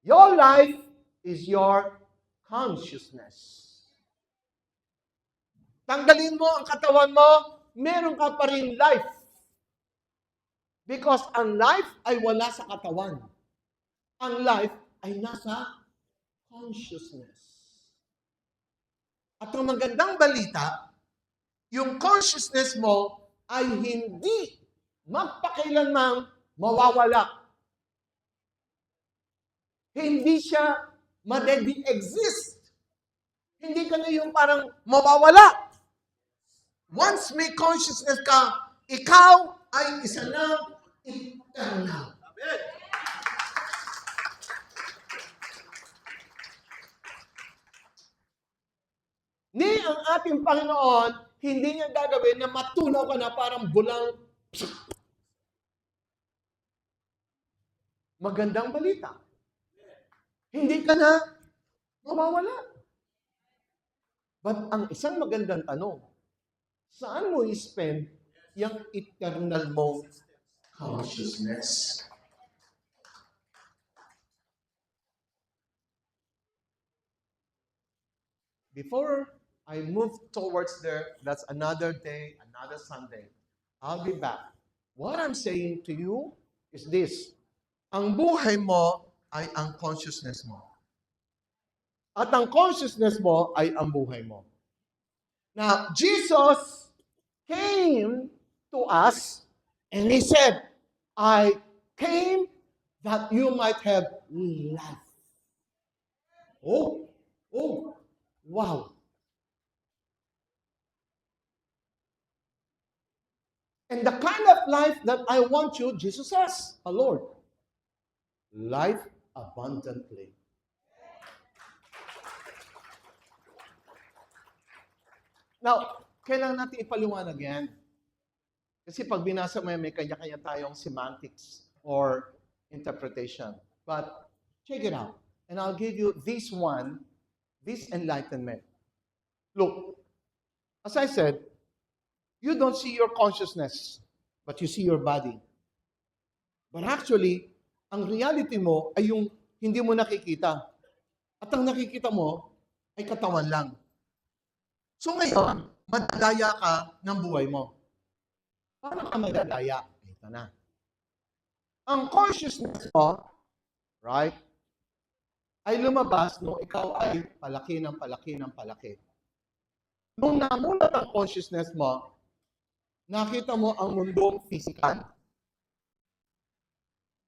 Your life is your consciousness. Tanggalin mo ang katawan mo, meron ka pa rin life. Because ang life ay wala sa katawan. Ang life ay nasa consciousness. At ang magandang balita, yung consciousness mo ay hindi magpakailanmang mawawala. Hindi siya madedi-exist. Hindi ka na yung parang mawawala. Once may consciousness ka, ikaw ay isa na eternal. Amen. Ni ang ating Panginoon, hindi niya gagawin na matunaw ka na parang bulang. Magandang balita. Hindi ka na mawawala. But ang isang magandang tanong, saan mo i-spend yung eternal mong consciousness? Before I move towards there, that's another day, another Sunday. I'll be back. What I'm saying to you is this. Ang buhay mo ay ang consciousness mo. At ang consciousness mo ay ang buhay mo. Now, Jesus came to us and He said, I came that you might have life. Oh, wow. And the kind of life that I want you, Jesus says, Lord, life abundantly. Now, kailangan natin ipaliwanag yan. Kasi pag binasa mo yan, may kanya-kanya tayong semantics or interpretation. But check it out. And I'll give you this enlightenment. Look, as I said, you don't see your consciousness, but you see your body. But actually, ang reality mo ay yung hindi mo nakikita. At ang nakikita mo ay katawan lang. So ngayon, madadaya ka ng buhay mo. Paano ka madadaya? Ito na. Ang consciousness mo, right, ay lumabas nung ikaw ay palaki ng palaki ng palaki. Nung namulat ang consciousness mo, nakita mo ang mundong physical.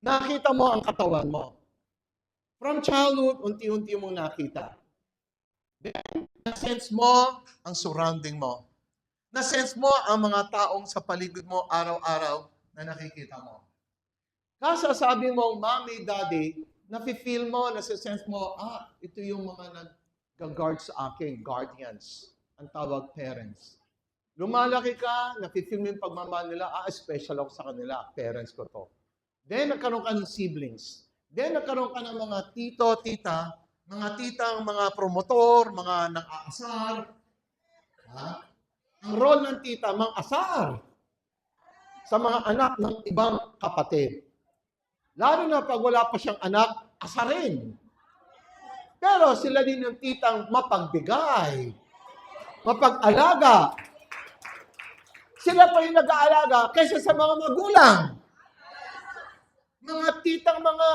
Nakita mo ang katawan mo. From childhood, unti-unti mong nakita. Then, na-sense mo ang surrounding mo. Na-sense mo ang mga taong sa paligid mo araw-araw na nakikita mo. Kasasabi mo, mommy, daddy, nafe-feel mo, nasa-sense mo, ito yung mga nag-guard sa akin, guardians. Ang tawag parents. Lumalaki ka, nafe-feel mo yung pagmamahal nila, special ako sa kanila, parents ko to. Then, nagkaroon ka ng siblings. Then, nagkaroon ka ng mga tito, tita, mga titang, mga promotor, mga nang-aasar. Ang role ng tita, mang-asar sa mga anak ng ibang kapatid. Lalo na pag wala pa siyang anak, asarin. Pero sila din yung titang mapagbigay, mapag-alaga. Sila pa yung nag-aalaga kaysa sa mga magulang. Mga titang mga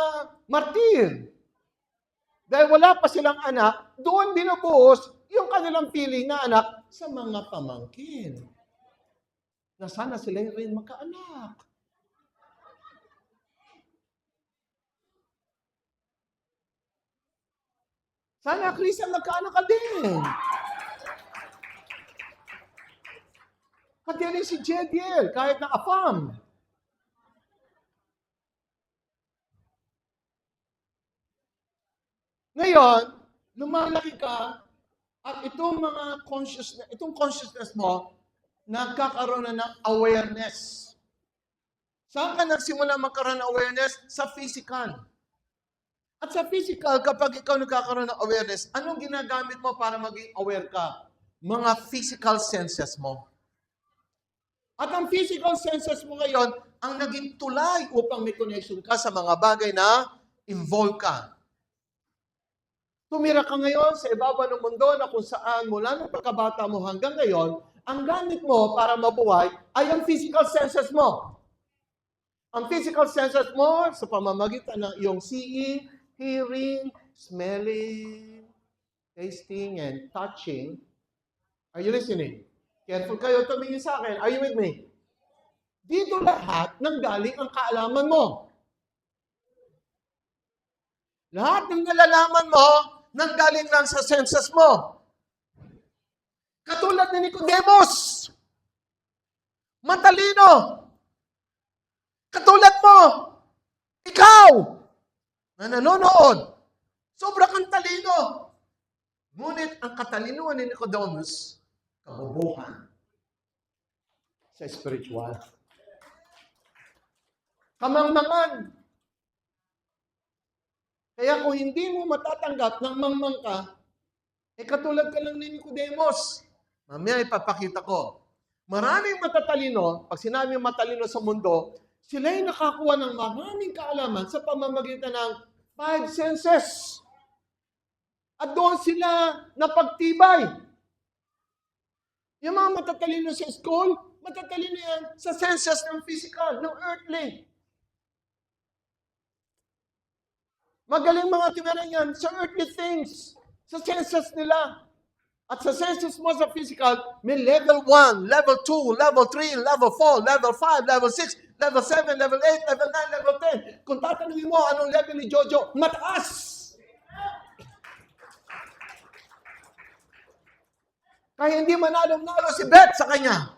martir. Dahil wala pa silang anak, doon binubuhos yung kanilang piling na anak sa mga pamangkin. Na sana sila rin magkaanak. Sana, Christian, magkaanak ka din. Pati rin si Jediel, kahit na afam. Ngayon, lumalaki ka, at itong consciousness mo, nagkakaroon na ng awareness. Saan ka nagsimula magkaroon ng awareness? Sa physical. At sa physical, kapag ikaw nagkakaroon ng awareness, anong ginagamit mo para maging aware ka? Mga physical senses mo. At ang physical senses mo ngayon, ang naging tulay upang may connection ka sa mga bagay na involved ka. Tumira ka ngayon sa ibabaw ng mundo na kung saan mula ng pagkabata mo hanggang ngayon, ang gamit mo para mabuhay ay ang physical senses mo. Ang physical senses mo sa pamamagitan ng iyong seeing, hearing, smelling, tasting, and touching. Are you listening? Careful kayo, tumingin sa akin. Are you with me? Dito lahat nanggaling ang kaalaman mo. Lahat ng nalalaman mo, nanggaling lang sa senses mo. Katulad ni Nicodemus. Matalino. Katulad mo. Ikaw. Na nanonood. Sobra kang talino. Ngunit ang katalinuhan ni Nicodemus, kabubuhan sa spiritual. Kamangmangan. Kaya kung hindi mo matatanggap ng mangmang ka, katulad ka lang ni Nicodemus. Mamaya ipapakita ko. Maraming matatalino, pag sinabing matalino sa mundo, sila ay nakakuha ng maraming kaalaman sa pamamagitan ng 5 senses. At doon sila napagtibay. Yung mga matatalino sa school, matatalino yan sa senses ng physical, ng earthly. Magaling mga timeran yan sa earthly things, sa senses nila. At sa senses mo sa physical, may level 1, level 2, level 3, level 4, level 5, level 6, level 7, level 8, level 9, level 10. Kung tatanungin mo anong level ni Jojo, mataas! Kaya hindi manalo-nalo si Beth sa kanya.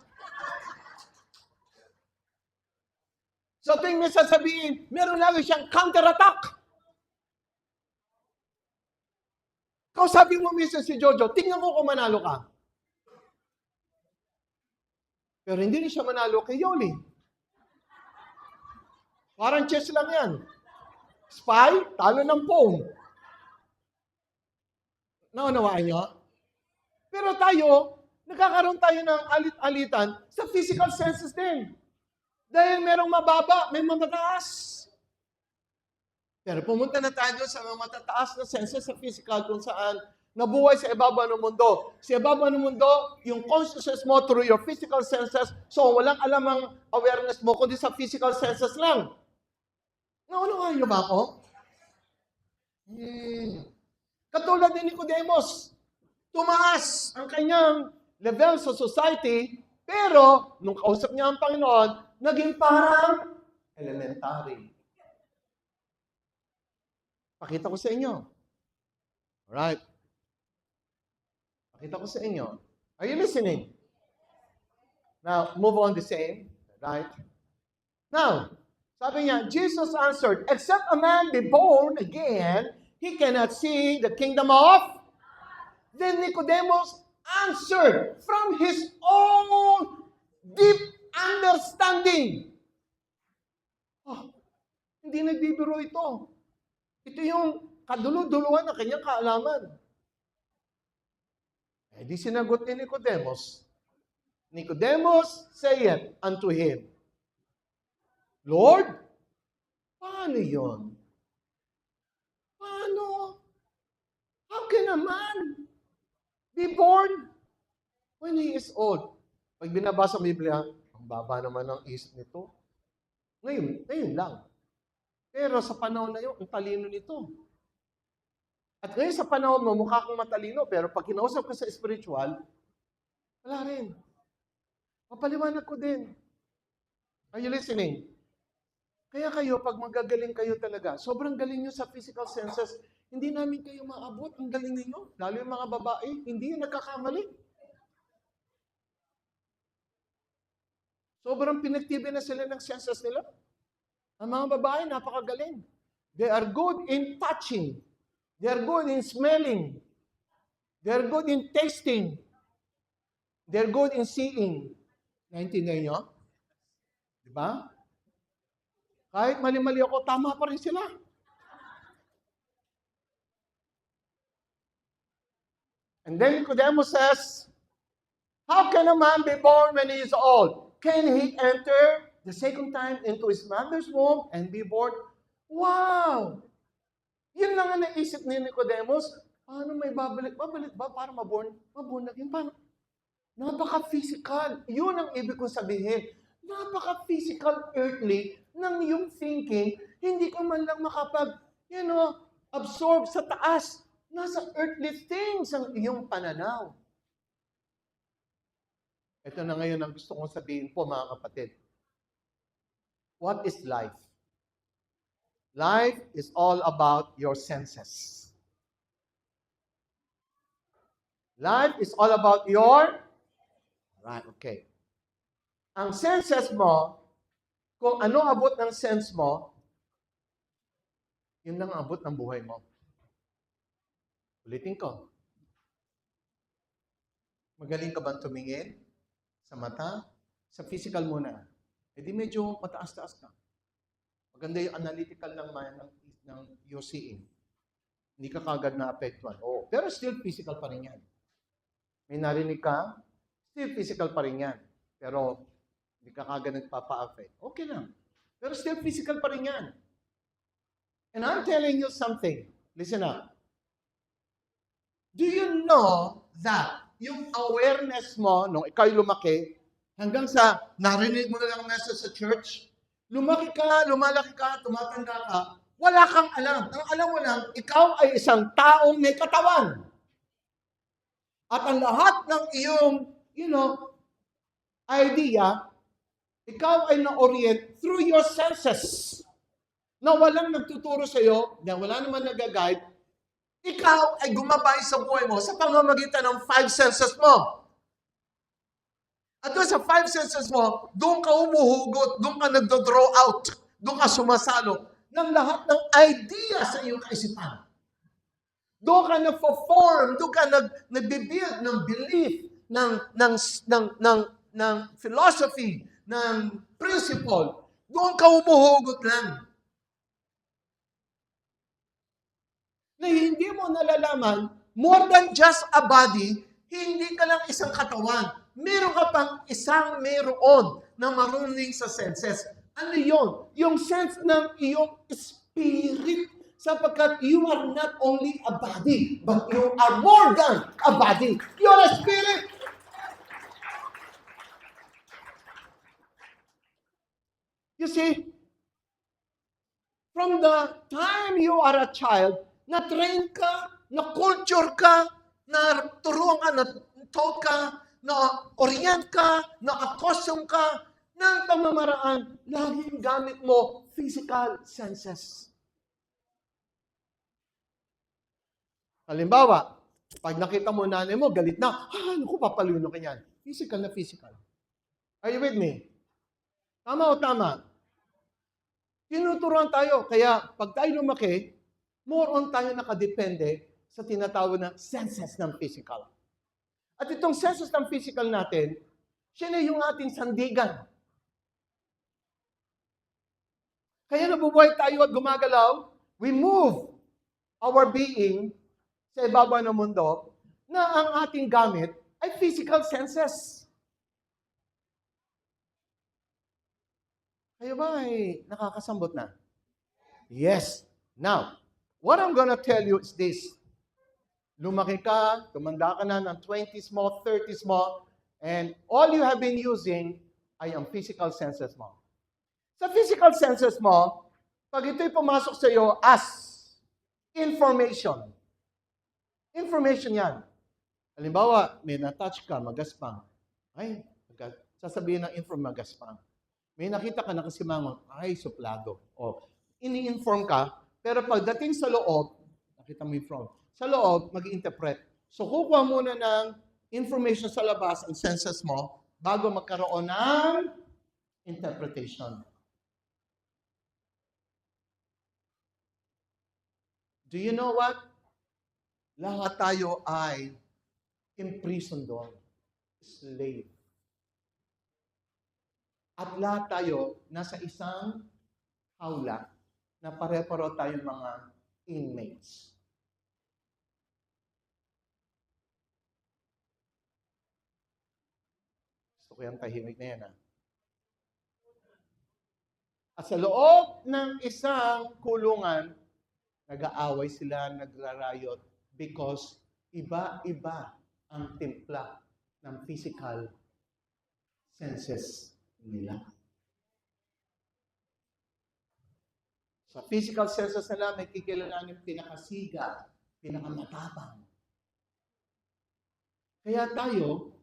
So tuwing may sasabihin, meron lagi siyang counter-attack. Kausapin mo minsan si Jojo, tingnan ko kung manalo ka. Pero hindi rin siya manalo kay Yoli. Parang chess lang yan. Spy, talo ng phone. Naunawaan nyo? Pero tayo, nagkakaroon tayo ng alit-alitan sa physical senses din. Dahil merong mababa, may mamataas. Pero pumunta na tayo sa mga matataas na senses sa physical kung saan nabuhay sa ibabaw ng mundo. Sa ibabaw ng mundo, yung consciousness mo through your physical senses, so walang alam ang awareness mo kundi sa physical senses lang. Naunawaan niyo ba ako? Katulad ni Nicodemus, tumaas ang kanyang level sa society, pero nung kausap niya ang Panginoon, naging parang elementary. Pakita ko sa inyo. Alright. Pakita ko sa inyo. Are you listening? Now, move on the same. Right? Now, sabi niya, Jesus answered, except a man be born again, he cannot see the kingdom of. Then Nicodemus answered from his own deep understanding. Oh, hindi nagbibiro ito. Ito yung kadulu-duluhan ng kanyang kaalaman. Di sinagot ni Nicodemus. Nicodemus saith unto him, Lord, paano yun? Paano? How can a man be born when he is old? Pag binabasa ang Biblia, ang baba naman ng isip nito. Ngayon lang. Pero sa panahon na yun, ang talino nito. At ngayon sa panahon mo, mukha kang matalino, pero pag kinausap ka sa spiritual, wala rin. Mapaliwanag ko din. Are you listening? Kaya kayo, pag magagaling kayo talaga, sobrang galing nyo sa physical senses, hindi namin kayo maabot. Ang galing ninyo. Lalo yung mga babae, hindi yung nagkakamali. Sobrang pinagtibay na sila ng senses nila. Ang mga babae, napakagaling. They are good in touching. They are good in smelling. They are good in tasting. They are good in seeing. Naintindihan nyo? Diba? Kahit mali-mali ako, tama pa rin sila. And then Nicodemus says, how can a man be born when he is old? Can he enter the second time into his mother's womb and be born? Wow! Yun lang ang naisip ni Nicodemus. Paano may babalik? Babalik ba para maborn? Maborn again? Paano? Napaka-physical. Yun ang ibig kong sabihin. Napaka-physical, earthly, ng iyong thinking, hindi ka man lang absorb sa taas. Nasa earthly things ang iyong pananaw. Ito na ngayon ang gusto kong sabihin po, mga kapatid. What is life? Life is all about your senses. Life is all about your... Right, okay. Ang senses mo, kung ano abot ng sense mo, yun lang ang abot ng buhay mo. Ulitin ko. Magaling ka bang tumingin? Sa mata? Sa physical muna. E di medyo mataas-taas ka. Maganda yung analytical ng your seeing. Hindi ka kagad na-apektuhan. Oh, pero still physical pa rin yan. May narinig ka, still physical pa rin yan. Pero hindi ka kagad nagpapa-affect. Okay lang. Pero still physical pa rin yan. And I'm telling you something. Listen up. Do you know that yung awareness mo, nung ikaw'y lumaki, hanggang sa narinig mo na lang message sa church, lumaki ka, lumalaki ka, tumatanda ka, wala kang alam. Ang alam mo lang, ikaw ay isang taong may katawan. At ang lahat ng iyong, idea, ikaw ay na-orient through your senses. Na walang nagtuturo sa iyo, na wala naman nag-guide, ikaw ay gumabay sa buhay mo sa pamamagitan ng 5 senses mo. At doon sa 5 senses mo, doon ka umuhugot, doon ka nagdo-draw out, doon ka sumasalo ng lahat ng idea sa iyong kaisipan. Doon ka nagpo-form, doon ka nagbibuild ng belief, ng philosophy, ng principle. Doon ka umuhugot lang. Na hindi mo nalalaman, more than just a body, hindi ka lang isang katawan. Meron ka pang isang meron na marunong sa senses. Ano yun? Yung sense ng iyong spirit. Sapagkat you are not only a body, but you are more than a body. You're a spirit. You see, from the time you are a child, na-train ka, na-culture ka, na-turuan ka, na-taught ka, na-orient ka, na-accustom ka, ng pamamaraan, laging gamit mo physical senses. Halimbawa, pag nakita mo nanay mo, galit na, naku, papaluno ka yan. Physical na physical. Are you with me? Tama o tama? Tinuturuan tayo. Kaya, pag tayo lumaki, more on tayo nakadepende sa tinatawag na senses ng physical. At itong senses ng physical natin, siya na yung ating sandigan. Kaya nabubuhay tayo at gumagalaw, we move our being sa ibabaw ng mundo na ang ating gamit ay physical senses. Kayo ba ay nakakasambot na? Yes. Now, what I'm gonna tell you is this. Lumaki ka, tumanda ka na ng 20s mo, 30s mo, and all you have been using ay ang physical senses mo. Sa physical senses mo, pag ito'y pumasok sa iyo as information. Information yan. Halimbawa, may na-touch ka, magaspang. Ay, sasabihin ng magaspang. May nakita ka nakasimangon, ay, suplado. O, ini-inform ka, pero pagdating sa loob, nakita mo yung from, sa loob, mag-interpret. So, kukuha muna ng information sa labas, ang senses mo, bago magkaroon ng interpretation. Do you know what? Lahat tayo ay imprisoned doon. Slave. At lahat tayo nasa isang hawla na pare-paro tayong mga inmates. Gusto ko yung tahimik na yan, ha? At sa loob ng isang kulungan, nag-aaway sila, nagrarayot, Because iba-iba ang timpla ng physical senses nila. Sa physical senses nila, may kikilalanin pinakasiga, pinakamatapang. Kaya tayo,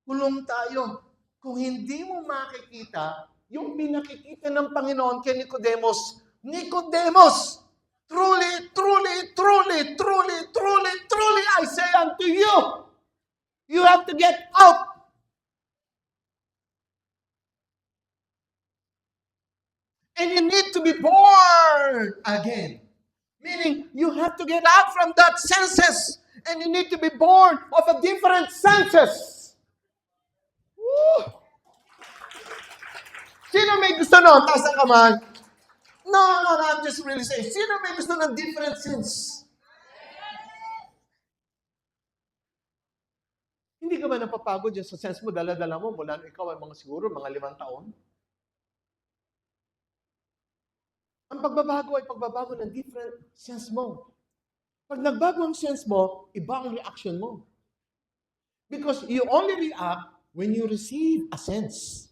kulong tayo. Kung hindi mo makikita, yung pinakikita ng Panginoon kay Nicodemus, Nicodemus, truly, truly, truly, truly, truly, truly, I say unto you, you have to get out. And you need to be born again. Meaning, you have to get out from that senses. And you need to be born of a different senses. Woo! Sino may gusto nun? Taas ang kamay. No, I'm just really saying. Sino may gusto ng different sense? Hindi ka ba napapagod yung sa sense mo, dala-dala mo mula nung ikaw ay mga siguro, mga 5 taon? Ang pagbabago ay pagbabago ng different sense mo. Pag nagbago ang sense mo, iba ang reaction mo. Because you only react when you receive a sense.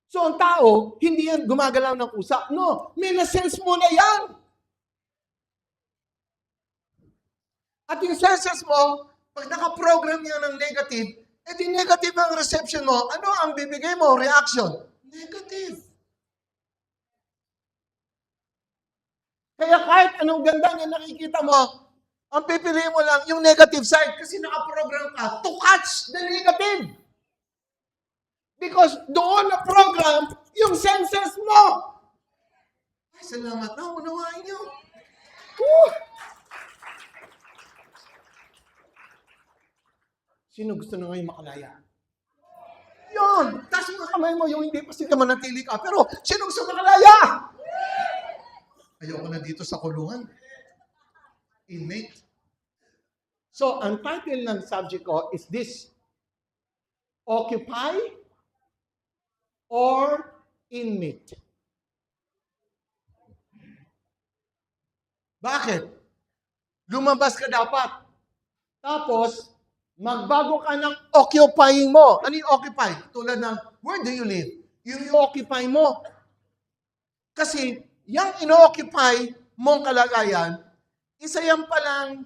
So ang tao, hindi yan gumagalaw ng kusa. No, may na-sense mo na yan. At yung senses mo, pag nakaprogram yan ng negative, di negative ang reception mo, ano ang bibigay mo? Reaction. Negative. Kaya kahit anong ganda na nakikita mo, ang pipiliin mo lang yung negative side kasi nakaprogram ka to catch the negative. Because doon na program yung senses mo. Ay, salamat na. Unawain niyo. Woo! Sino gusto na ngayon makalaya? Yun! Taas mo kamay mo yung hindi pa sila manatili ka. Pero sino gusto makalaya? Ayoko na dito sa kulungan. Inmate. So, ang title ng subject ko is this: Occupy or Inmate? Bakit? Lumabas ka dapat. Tapos, magbago ka ng occupying mo. Ano yung occupy? Tulad ng, where do you live? Yung occupy mo. Kasi, yung ino-occupy mong kalagayan, isa yan palang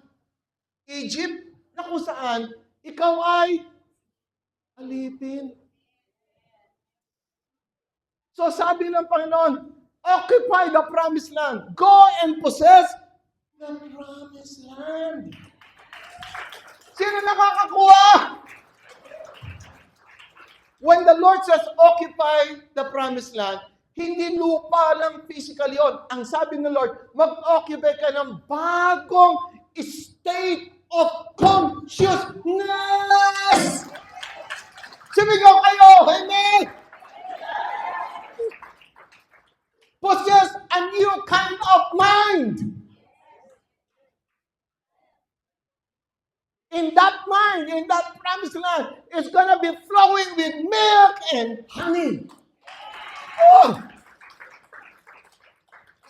Egypt na kung saan ikaw ay alipin. So sabi ng Panginoon, occupy the promised land. Go and possess the promised land. Sino nakakakuha? When the Lord says occupy the promised land, hindi lupa lang physical yon. Ang sabi ng Lord, mag-occupy ka ng bagong state of consciousness. Sumigaw kayo, amen! Possess a new kind of mind. In that mind, in that promised land, it's gonna be flowing with milk and honey. Oh!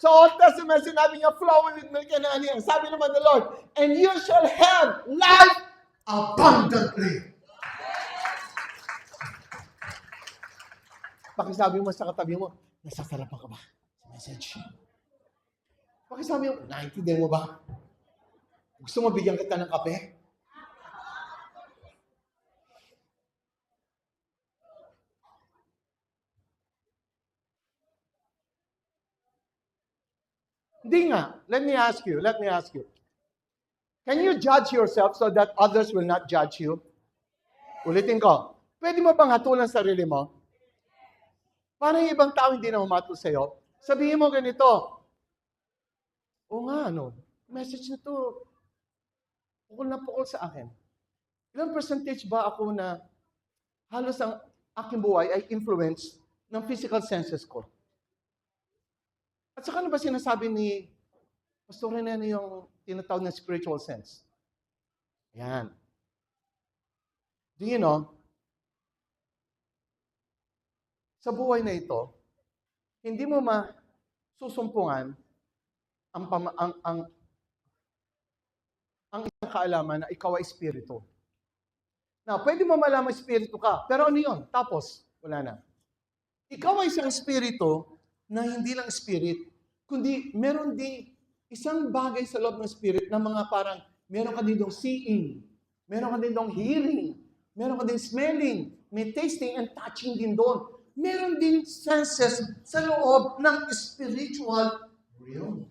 So, Old Testament, sinabi niya, flowing with milk and honey. Sabi naman ng Lord, and you shall have life abundantly. Pakisabi mo sa katabi mo, nasasarapan ka ba sa message? Pakisabi mo, naintindihan mo ba? Gusto mo bigyan kita ng kape? Hindi nga. Let me ask you. Can you judge yourself so that others will not judge you? Ulitin ko. Pwede mo bang hatulan sarili mo? Para yung ibang tao hindi na humatul sa'yo, sabihin mo ganito, o nga, message na to, pukol na pukol sa akin. Ilang percentage ba ako na halos ang aking buhay ay influence ng physical senses ko? At saka ano ba sinasabi ni Pastor Renan yung tinatawag na spiritual sense? Yan. Do you know, sa buhay na ito, hindi mo masusumpungan ang ang isang kaalaman na ikaw ay espiritu. Now, pwede mo malaman espiritu ka, pero ano yun? Tapos, wala na. Ikaw ay isang espiritu na hindi lang spirit, kundi meron din isang bagay sa loob ng spirit na mga parang meron ka din seeing, meron ka din hearing, meron ka din smelling, may tasting and touching din doon. Meron din senses sa loob ng spiritual realm.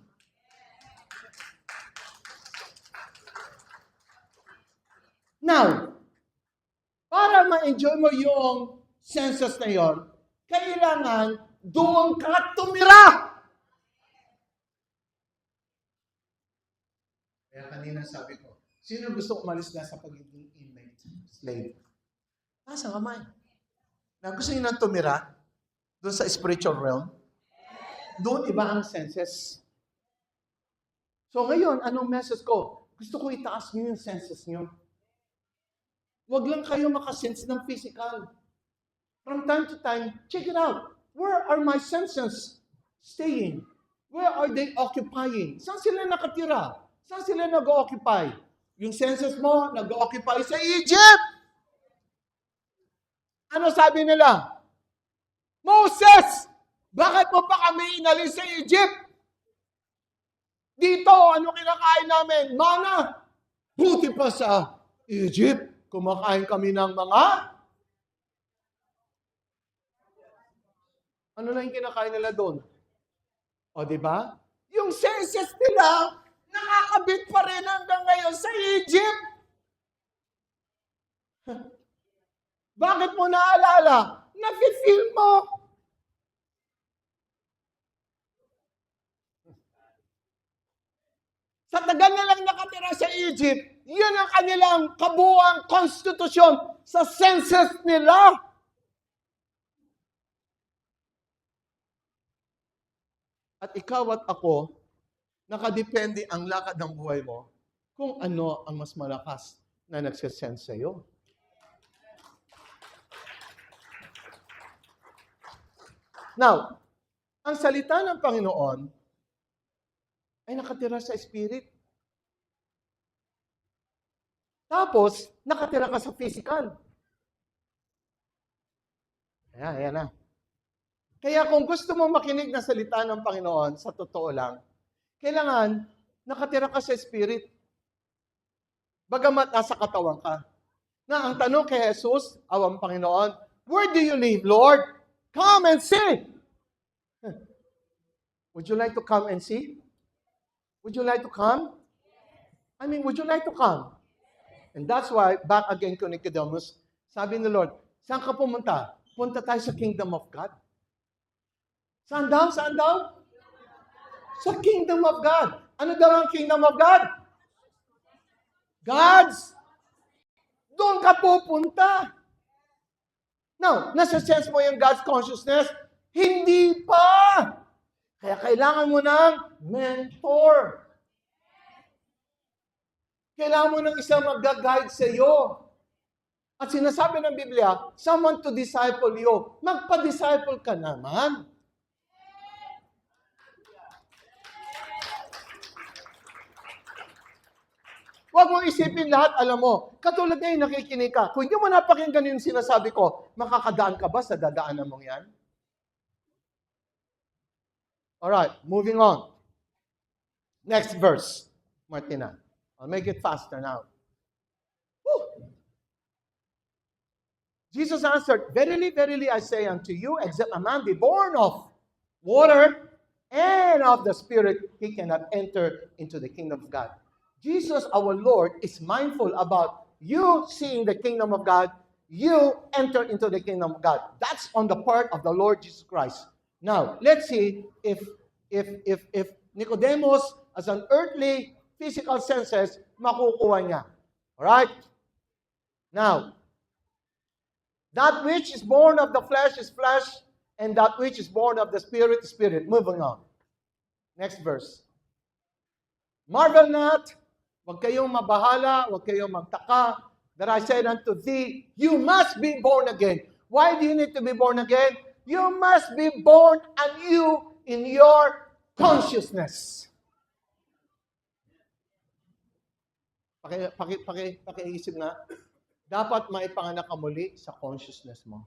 Now, para ma-enjoy mo yung senses na yon, kailangan doon ka tumira. Kaya kanina sabi ko, sino gusto umalis na sa pagiging inmate, slave? Taas ang kamay. Na gusto nyo nang tumira doon sa spiritual realm? Doon iba ang senses. So ngayon, anong message ko? Gusto ko itaas nyo yung senses nyo. Huwag lang kayo makasense ng physical. From time to time, check it out. Where are my senses staying? Where are they occupying? Saan sila nakatira? Saan sila nag-occupy? Yung senses mo, nag-occupy sa Egypt! Ano sabi nila? Moses! Bakit mo pa kami inalis sa Egypt? Dito, ano kinakain namin? Mana! Buti pa sa Egypt. Kumakain kami ng mga... Ano lang yung kinakain nila doon? O, di ba? Yung senses nila, nakakabit pa rin hanggang ngayon sa Egypt. Bakit mo naalala? Nafe-feel mo. Sa tagal na lang nakatira sa Egypt, yun ang kanilang kabuuang konstitusyon sa senses nila. At ikaw at ako, nakadepende ang lakad ng buhay mo kung ano ang mas malakas na nagsisense sa iyo. Now, ang salita ng Panginoon ay nakatira sa spirit. Tapos, nakatira ka sa physical. Ayan na. Kaya kung gusto mo makinig ng salita ng Panginoon, sa totoo lang, kailangan nakatira ka sa spirit. Bagamat nasa katawan ka. Na ang tanong kay Jesus, awang Panginoon, where do you live, Lord? Come and see. Would you like to come and see? Would you like to come? I mean, would you like to come? And that's why, back again to Nicodemus, sabi ni Lord, saan ka pumunta? Punta tayo sa kingdom of God. Saan daw? Saan daw? Sa kingdom of God. Ano daw ang kingdom of God? God's. Doon ka pupunta. Now, nasa-sense mo yung God's consciousness? Hindi pa! Kaya kailangan mo ng mentor. Kailangan mo ng isang mag-guide sa iyo. At sinasabi ng Biblia, someone to disciple you. Magpa-disciple ka naman. Huwag mo isipin lahat, alam mo. Katulad ngayon, nakikinig ka. Kung hindi mo napakinggan yung sinasabi ko, makakadaan ka ba sa dadaanan mong yan? Alright, moving on. Next verse, Martina. I'll make it faster now. Woo! Jesus answered, verily, verily, I say unto you, except a man be born of water and of the Spirit, he cannot enter into the kingdom of God. Jesus, our Lord, is mindful about you seeing the kingdom of God, you enter into the kingdom of God. That's on the part of the Lord Jesus Christ. Now, let's see if Nicodemus, as an earthly, physical senses, makukuha niya. Alright? Now, that which is born of the flesh is flesh, and that which is born of the Spirit is spirit. Moving on. Next verse. Marvel not, huwag kayong mabahala, huwag kayong magtaka, that I said unto thee, you must be born again. Why do you need to be born again? You must be born anew in your consciousness. Pakiisip nga, dapat maipanganak ka muli sa consciousness mo.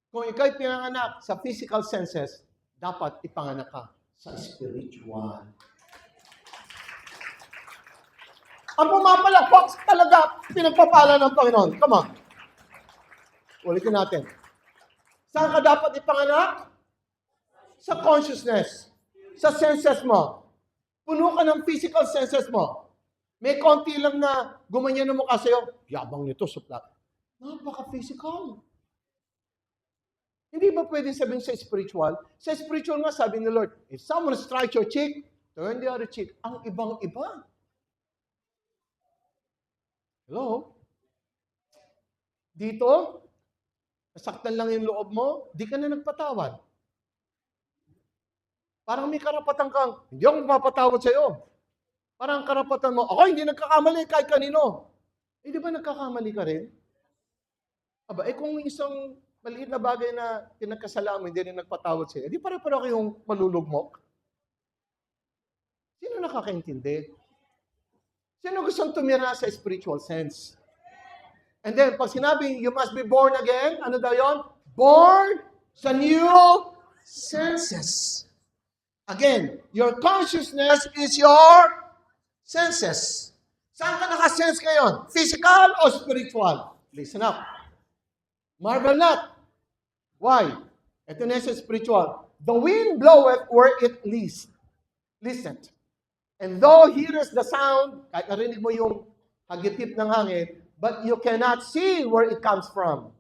Kung ikaw'y pinanganak sa physical senses, dapat ipanganak ka sa spiritual. Ang pumapalakpak talaga, pinagpapala ng Panginoon. Come on. Ulitin natin. Saan ka dapat ipanganak? Sa consciousness. Sa senses mo. Puno ka ng physical senses mo. May konti lang na gumanyan ng mukha sa'yo. Yabang nito, suplat. Napaka-physical. Hindi ba pwedeng sabihin sa spiritual? Sa spiritual nga, sabi ni Lord, if someone strikes your cheek, turn the other cheek. Ang ibang-iba. Hello? Dito, nasaktan lang yung loob mo, di ka na nagpatawad. Parang may karapatan kang, hindi ako magpapatawad sa'yo. Parang karapatan mo, ako hindi nagkakamali kahit kanino. Eh, di ba nagkakamali ka rin? Aba, kung isang maliit na bagay na pinagkasalaan mo, hindi rin nagpatawad sa'yo, di pare-pareho kayong malulugmok. Sino nakakaintindi? Sino gustong tumira sa spiritual sense? And then, pag sinabi, you must be born again, ano daw yun? Born sa new senses. Again, your consciousness is your senses. Saan ka nakasense ngayon? Physical o spiritual? Listen up. Marvel not. Why? Ito na sa spiritual. The wind bloweth where it least. Listen. And though hearest the sound, kahit narinig mo yung hagitip ng hangin, but you cannot see where it comes from.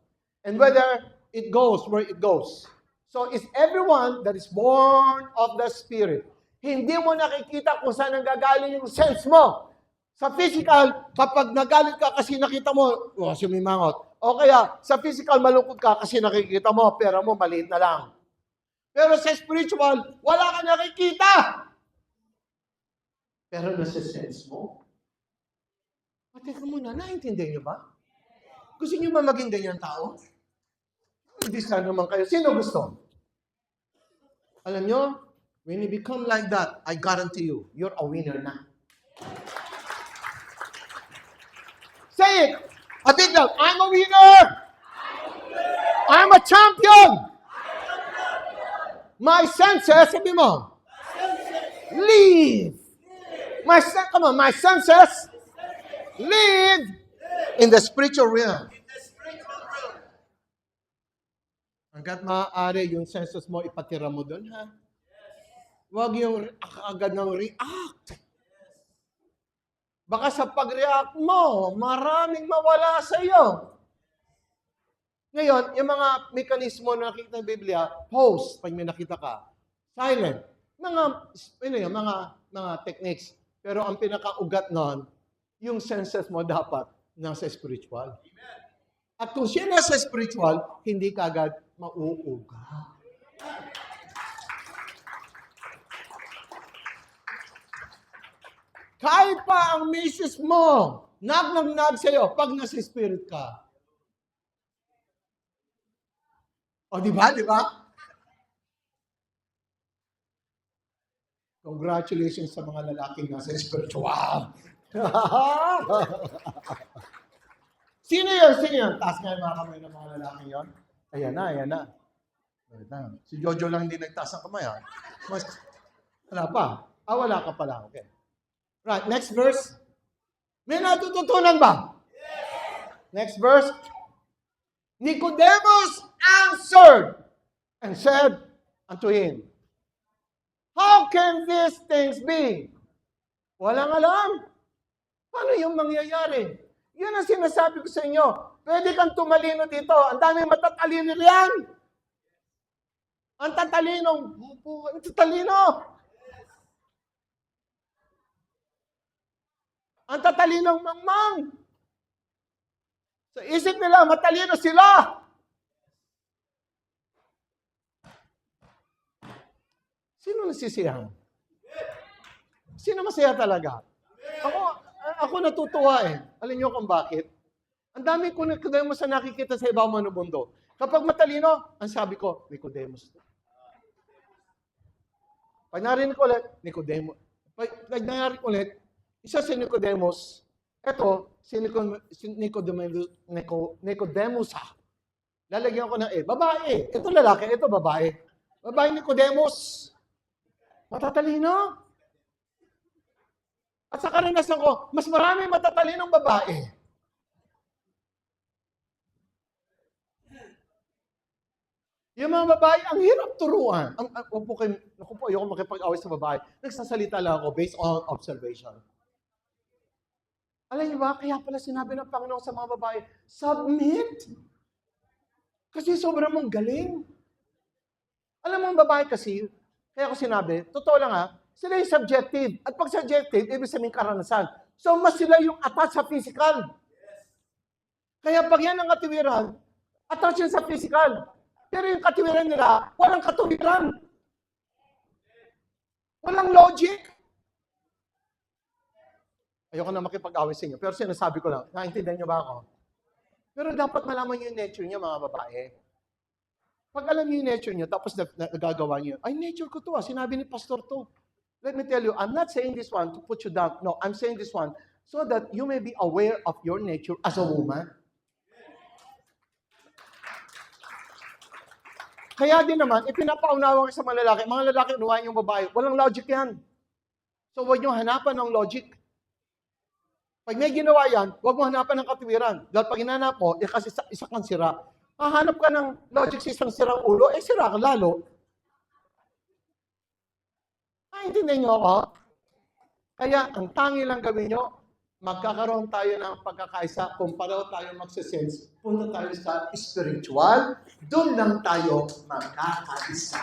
And whether it goes where it goes. So is everyone that is born of the Spirit. Hindi mo nakikita kung saan nanggagaling yung sense mo. Sa physical, kapag nagalit ka kasi nakita mo, sumimangot. O kaya, sa physical, malungkot ka kasi nakikita mo, pera mo, maliit na lang. Pero sa spiritual, wala ka nakikita. Pero nasa sense mo. Teka muna, naintindihan niyo ba? Gusto niyo ba maging ganyan tao? Hindi sana naman kayo. Sino gusto? Alam niyo, when you become like that, I guarantee you, you're a winner na. Say it! A big loud, I'm a winner! I'm a champion! My senses, sabi mo, live! Come on, my senses live in the spiritual realm. Hanggat maaari yung senses mo, ipatira mo doon, ha? Huwag yung agad ng react. Baka sa pag-react mo, maraming mawala sa iyo. Ngayon, yung mga mekanismo na nakita ng Biblia, pause, pag may nakita ka. Silent. Mga techniques. Pero ang pinakaugat nun, yung senses mo dapat nasa spiritual. At kung siya nasa spiritual, hindi ka agad mauuga. Kahit pa ang misis mo, nag sa'yo, pag nasa spirit ka. O, di ba? Di ba? Congratulations sa mga lalaking nasa spiritual. Sino yun? Sino yun? Taas nga yung mga kamay ng mga lalaking yun. Ayan na. Si Jojo lang hindi nagtaas ng kamay. Wala pa. Wala ka pala. Okay. Right, next verse. May natututunan ba? Next verse. Nicodemus answered and said unto him, how can these things be? Walang alam. Paano yung mangyayari? Yun ang sinasabi ko sa inyo. Pwede kang tumalino dito. Ang daming matatalino riyan. Ang tatalino. Ang tatalinong mangmang. Sa isip nila, matalino sila. Sino nasisiyahan? Sino masaya talaga? Ako natutuwa eh. Alam niyo kung bakit? Ang dami ko Nicodemus na nakikita sa ibang mga mundo. Kapag matalino, ang sabi ko, Nicodemus. Pag narinig ko ulit, Nicodemus. Pag narinig ulit, Isa si Nicodemus. Ito, si Nicodemus ha. Lalagyan ko ng babae. Ito lalaki, ito babae. Babae Nicodemus. Matatalino. At sa karanasan ko, mas marami matatalinong babae. Yung mga babae, ang hirap turuan. Naku po, ayoko makipag-away sa babae. Nagsasalita lang ako based on observation. Alam niyo ba, kaya pala sinabi ng Panginoon sa mga babae, submit. Kasi sobrang mong galing. Alam mo ang babae kasi, kaya ko sinabi, totoo lang ha, sila yung subjective. At pag subjective, ibig sabihin karanasan. So, mas sila yung attached sa physical. Kaya pag yan ang katiwiran, attached yan sa physical. Pero yung katiwiran nila, walang katuwiran. Walang logic. Ayoko na makipag-away sa inyo. Pero sinasabi ko lang, naintindihan niyo ba ako? Pero dapat malaman niyo yung nature niyo, mga babae. Pag alam niyo yung nature niyo, tapos nagagawa niyo, ay, nature ko to sinabi ni pastor to. Let me tell you, I'm not saying this one to put you down. No, I'm saying this one so that you may be aware of your nature as a woman. Kaya din naman, ipinapaunawa ko sa mga lalaki, unawain yung babae. Walang logic yan. So, huwag niyo hanapan ng logic. Pag may ginawa yan, huwag mo hanapan ng katiwiran. Dahil pag hinanap mo, kasi isa kang sira. Hahanap ka ng logic sa isang sirang ulo, sira ka lalo. Intindihan niyo ako? Kaya, ang tangi lang gawin niyo, magkakaroon tayo ng pagkakaisa kung pareho tayo magsisense, punta tayo sa spiritual, doon lang tayo magkakaisa.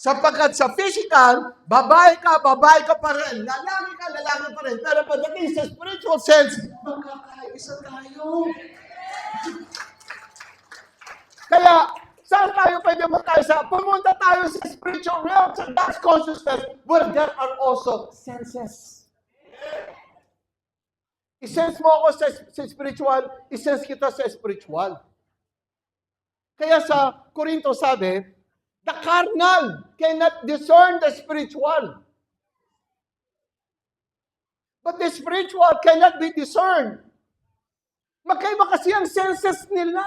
Sapagkat sa physical, babae ka pa rin, lalaki pa rin, pero pagdating sa spiritual sense, magkakaisa tayo. Kaya, saan tayo pwede magkaisa? Pumunta tayo sa spiritual realm, sa God's consciousness, where there are also senses. I-sense mo ako sa spiritual, i-sense kita sa spiritual. Kaya sa Corinto sabi, the carnal cannot discern the spiritual. But the spiritual cannot be discerned. Magkaiba kasi ang senses nila.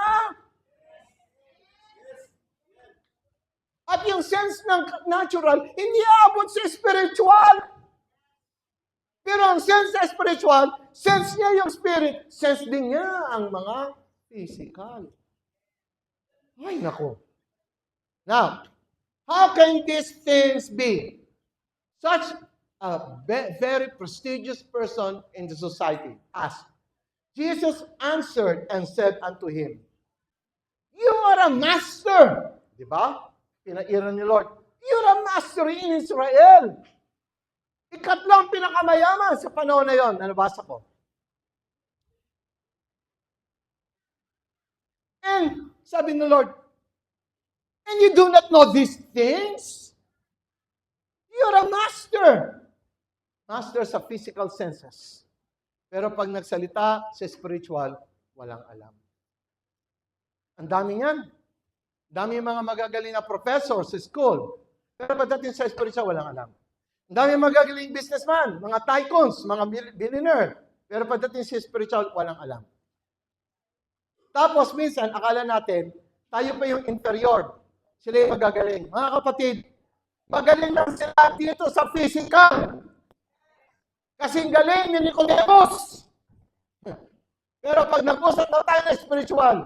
At yung sense ng natural, hindi aabot sa spiritual. Pero ang sense sa spiritual, sense niya yung spirit, sense din niya ang mga physical. Ay, nako. Now, how can these things be? Such a very prestigious person in the society asked. Jesus answered and said unto him, you are a master. Diba? Pinaira ni Lord, you're a master in Israel. Ikatlong pinakamayaman sa panahon na yon. Nabasa ko. And sabi ni Lord, and you do not know these things? You're a master. Master sa physical senses. Pero pag nagsalita sa spiritual, walang alam. Ang dami niyan. Dami mga magagaling na professor sa school. Pero pagdating sa spiritual, walang alam. Dami magagaling businessman, mga tycoons, mga billionaire. Pero pagdating sa spiritual, walang alam. Tapos minsan, akala natin, tayo pa yung inferior. Sila yung magagaling. Mga kapatid, magaling lang sila dito sa physical. Kasing galing ni Nicodemus. Pero pag nag-usap na tayo na spiritual,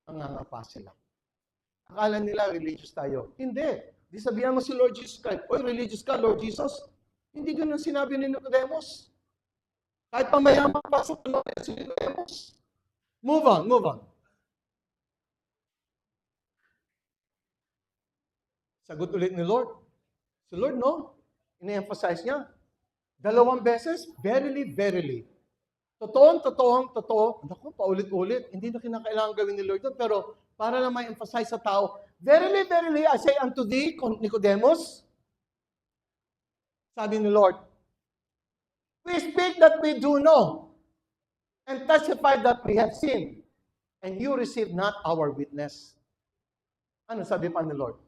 nangangapa sila. Akala nila religious tayo. Hindi. Di sabihan mo si Lord Jesus Christ, oy, religious ka, Lord Jesus. Hindi ganun sinabi ni Nicodemus. Kahit pamayaman pa sa panahon si Nicodemus. Move on. Sagot ulit ni Lord. Si Lord, no? Ina-emphasize niya. 2 beses, verily, verily. Totoo. Naku, paulit-ulit. Hindi na kinakailangan gawin ni Lord doon. Pero para na may emphasize sa tao, verily, verily, I say unto thee, Nicodemus, sabi ni Lord, we speak that we do know, and testify that we have seen, and you receive not our witness. Ano sabi pa ni Lord?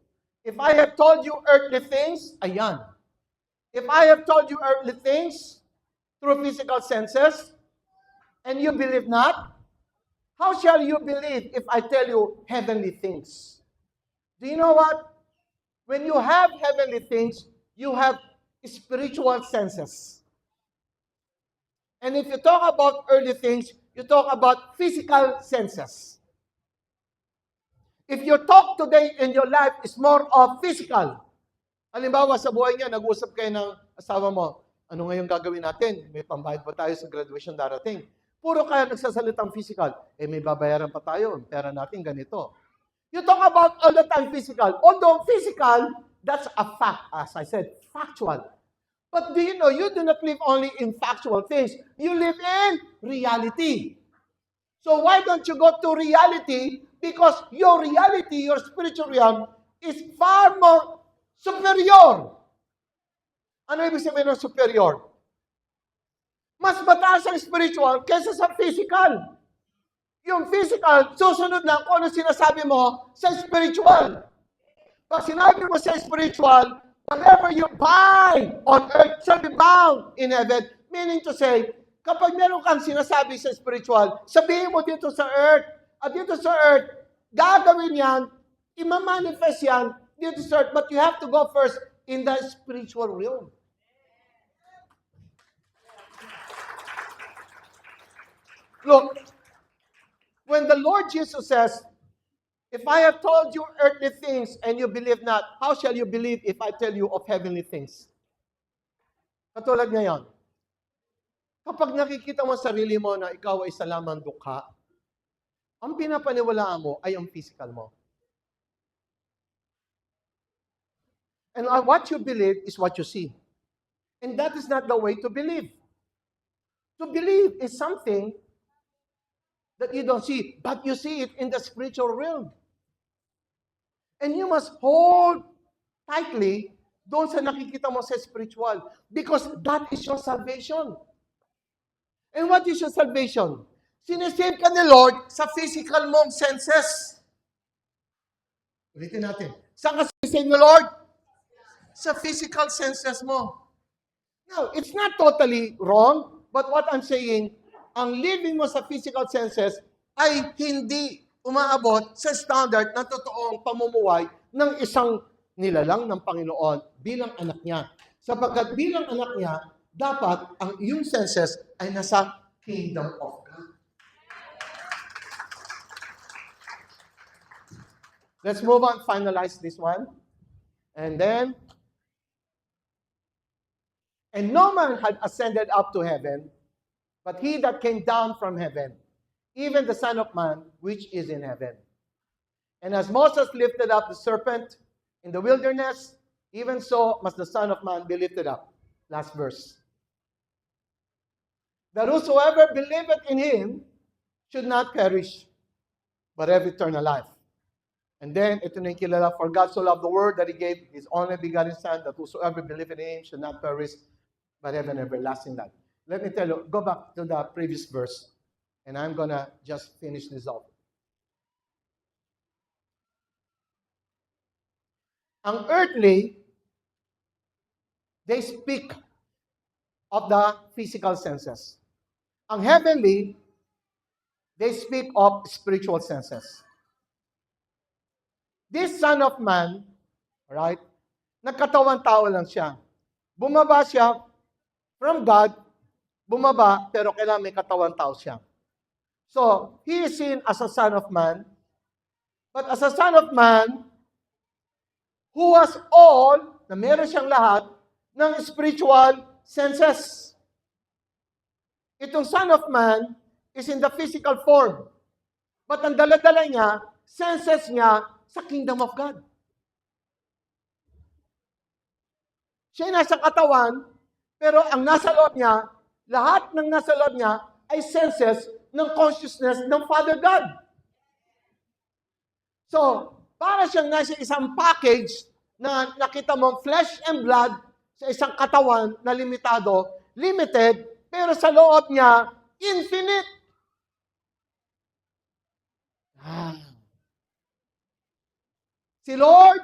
If I have told you earthly things, ayan. If I have told you earthly things through physical senses, and you believe not, how shall you believe if I tell you heavenly things? Do you know what? When you have heavenly things, you have spiritual senses. And if you talk about earthly things, you talk about physical senses. If your talk today in your life is more of physical, halimbawa sa buhay niya, nag-usap kayo ng asawa mo, ano ngayon gagawin natin? May pambayad pa tayo sa graduation darating. Puro kaya nagsasalitang physical, may babayaran pa tayo, pera natin ganito. You talk about all the time physical. Although physical, that's a fact, as I said, factual. But do you know, you do not live only in factual things. You live in reality. So why don't you go to reality? Because your reality, your spiritual realm, is far more superior. Ano ibig sabihin ng superior? Mas mataas ang spiritual kaysa sa physical. Yung physical, susunod lang kung ano sinasabi mo sa spiritual. Pag sinabi mo sa spiritual, whatever you bind on earth shall be bound in heaven. Meaning to say, kapag meron kang sinasabi sa spiritual, sabihin mo dito sa earth, at dito sa earth, gagawin yan, imamanifest yan dito sa earth, but you have to go first in the spiritual realm. Look, when the Lord Jesus says, if I have told you earthly things and you believe not, how shall you believe if I tell you of heavenly things? Katulad ngayon, kapag nakikita mo sarili mo na ikaw ay isa lamang dukha, ang pinapaniwalaan mo ay ang physical mo. And what you believe is what you see. And that is not the way to believe. To believe is something that you don't see, but you see it in the spiritual realm. And you must hold tightly doon sa nakikita mo sa spiritual, because that is your salvation. And what is your salvation? Sinesave ka ni Lord sa physical mong senses. Ulitin natin. Saan ka sinesave ni Lord? Sa physical senses mo. Now, it's not totally wrong, but what I'm saying, ang living mo sa physical senses ay hindi umaabot sa standard na totoong pamumuhay ng isang nilalang ng Panginoon bilang anak niya. Sapagkat bilang anak niya, dapat ang iyong senses ay nasa kingdom of God. Let's move on, finalize this one. And then, and no man had ascended up to heaven, but he that came down from heaven, even the Son of Man, which is in heaven. And as Moses lifted up the serpent in the wilderness, even so must the Son of Man be lifted up. Last verse. That whosoever believeth in him should not perish, but have eternal life. And then, ito na yung kilala, for God so loved the world that he gave his only begotten Son, that whosoever believeth in him should not perish, but have an everlasting life. Let me tell you, go back to the previous verse, and I'm going to just finish this off. Ang earthly, they speak of the physical senses. Ang heavenly, they speak of spiritual senses. This Son of Man, right, nagkatawang tao lang siya. Bumaba siya from God, bumaba, pero kailangan may katawan tao siya. So, he is seen as a Son of Man, but as a Son of Man, who has all, na meron siyang lahat, ng spiritual senses. Itong Son of Man is in the physical form, but ang dala-dala niya, senses niya sa kingdom of God. Siya nasa katawan, pero ang nasa loob niya, lahat ng nasa loob niya ay senses ng consciousness ng Father God. So, para siyang nasa isang package na nakita mo flesh and blood sa isang katawan na limitado, limited, pero sa loob niya, infinite. Si Lord,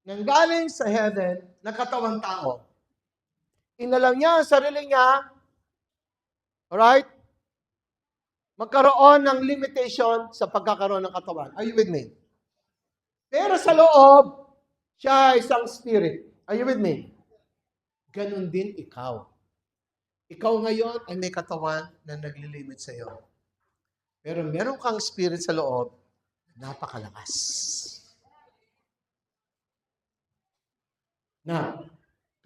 nanggaling sa heaven na katawang tao. Inalam niya ang sarili niya, alright, magkaroon ng limitation sa pagkakaroon ng katawan. Are you with me? Pero sa loob, siya ay isang spirit. Are you with me? Ganon din ikaw. Ikaw ngayon ay may katawan na naglilimit sa iyo. Pero meron kang spirit sa loob, napakalakas. Na,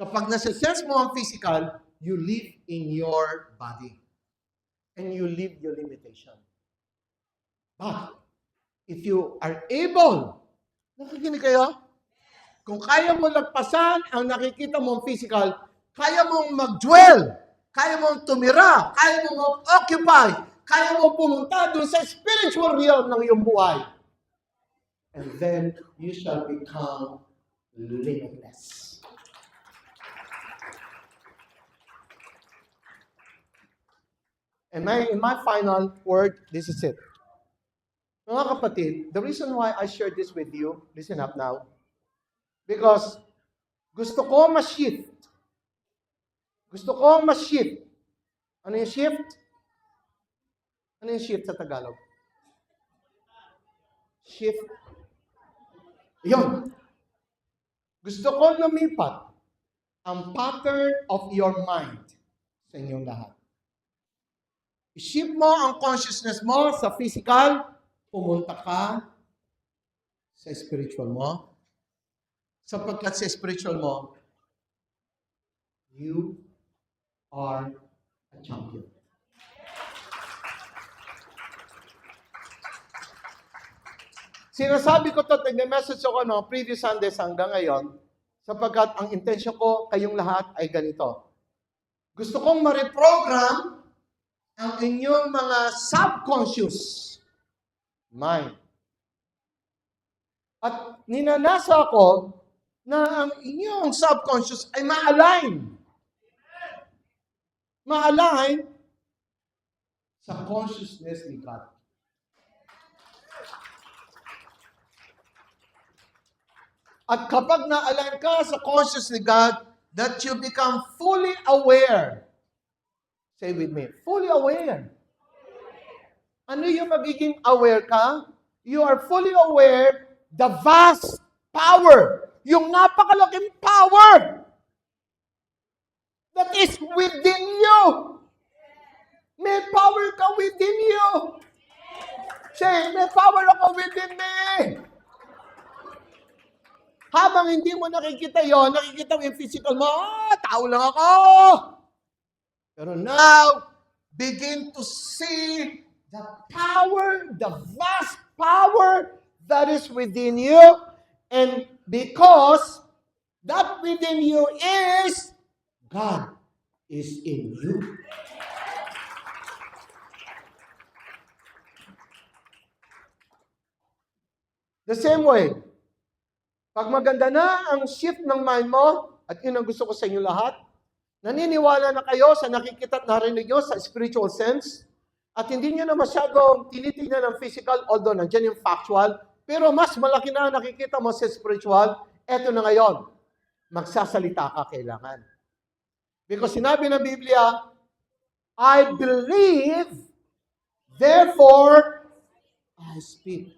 kapag nasa-sense mo ang physical, you live in your body. And you live your limitation. But, if you are able, nakikinig kayo? Kung kaya mo lagpasan ang nakikita mong physical, kaya mong mag-dwell, kaya mong tumira, kaya mong mag-occupy, kaya mong pumunta doon sa spiritual realm ng iyong buhay. And then, you shall become limitless. And in my final word, this is it. Mga kapatid, the reason why I share this with you, listen up now, because gusto ko ma-shift. Gusto ko ma-shift. Ano yung shift? Ano yung shift sa Tagalog? Shift. Yun. Gusto ko lumipat ang pattern of your mind sa inyong lahat. I-shift mo ang consciousness mo sa physical, pumunta ka sa spiritual mo. Sapagkat sa spiritual mo, you are a champion. Sinasabi ko ito, nag-message ako previous Sundays hanggang ngayon, sapagkat ang intensyon ko, kayong lahat ay ganito. Gusto kong ma-reprogram ang inyong mga subconscious mind. At ninanasa ko na ang inyong subconscious ay ma-align. Ma-align sa consciousness ni God. At kapag na-align ka sa consciousness ni God, that you become fully aware. Say with me, fully aware. Ano yung magiging aware ka? You are fully aware the vast power, yung napakalaking power that is within you. May power ka within you. Say, may power ako within me. Habang hindi mo nakikita yon, nakikita mo yung physical mo, tao lang ako. Pero now, begin to see the power, the vast power that is within you. And because that within you is, God is in you. The same way, pag maganda na ang shift ng mind mo, at yun ang gusto ko sa inyo lahat, naniniwala na kayo sa nakikita at narinig nyo sa spiritual sense, at hindi nyo na masyadong tinitingnan ng physical, although nandiyan yung factual, pero mas malaki na nakikita mo sa spiritual, eto na ngayon, magsasalita ka kailangan. Because sinabi ng Biblia, I believe, therefore, I speak.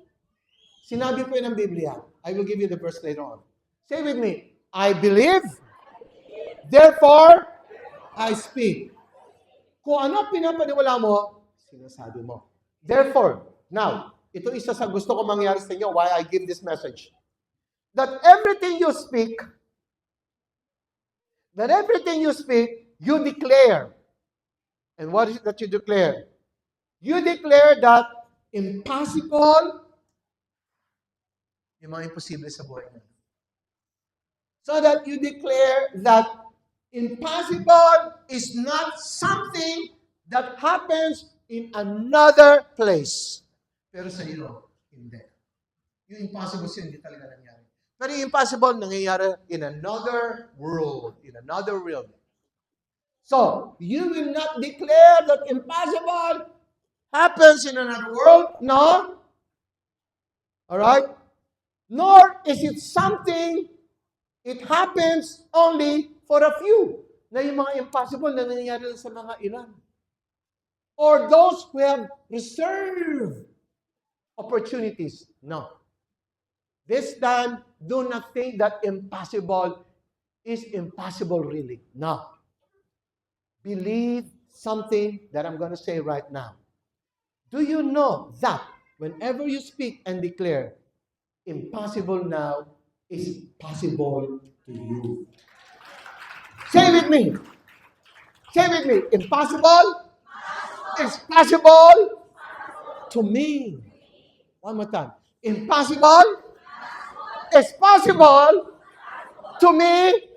Sinabi po yun ng Biblia. I will give you the verse later on. Say with me, I believe, therefore, I speak. Kung ano pinapaniwala mo, sinasabi mo. Therefore, now, ito isa sa gusto ko mangyari sa inyo, why I give this message. That everything you speak, you declare. And what is it that you declare? You declare that impossible, yung mga imposible sa buhay mo. So that you declare that impossible is not something that happens in another place. Pero sa iyo, hindi. Yung impossible siya, hindi talaga nangyari. Pero yung impossible, nangyayari in another world, in another realm. So, you will not declare that impossible happens in another world, no? Alright? Nor is it something It happens only for a few. Na yung mga impossible na nangyayari lang sa mga ilan. Or those who have reserved opportunities. No. This time, do not think that impossible is impossible really. No. Believe something that I'm going to say right now. Do you know that whenever you speak and declare, impossible now is possible to you? Say with me. Say with me. Impossible is possible to me. One more time. Impossible is possible to me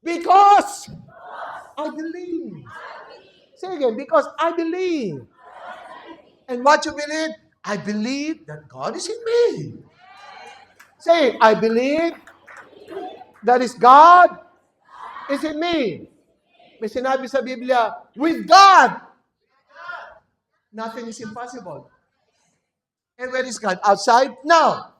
because I believe. Say again, because I believe. And what you believe? I believe that God is in me. Say, I believe that is God is in me. May sinabi sa Biblia, with God, nothing is impossible. And where is God? Outside? No.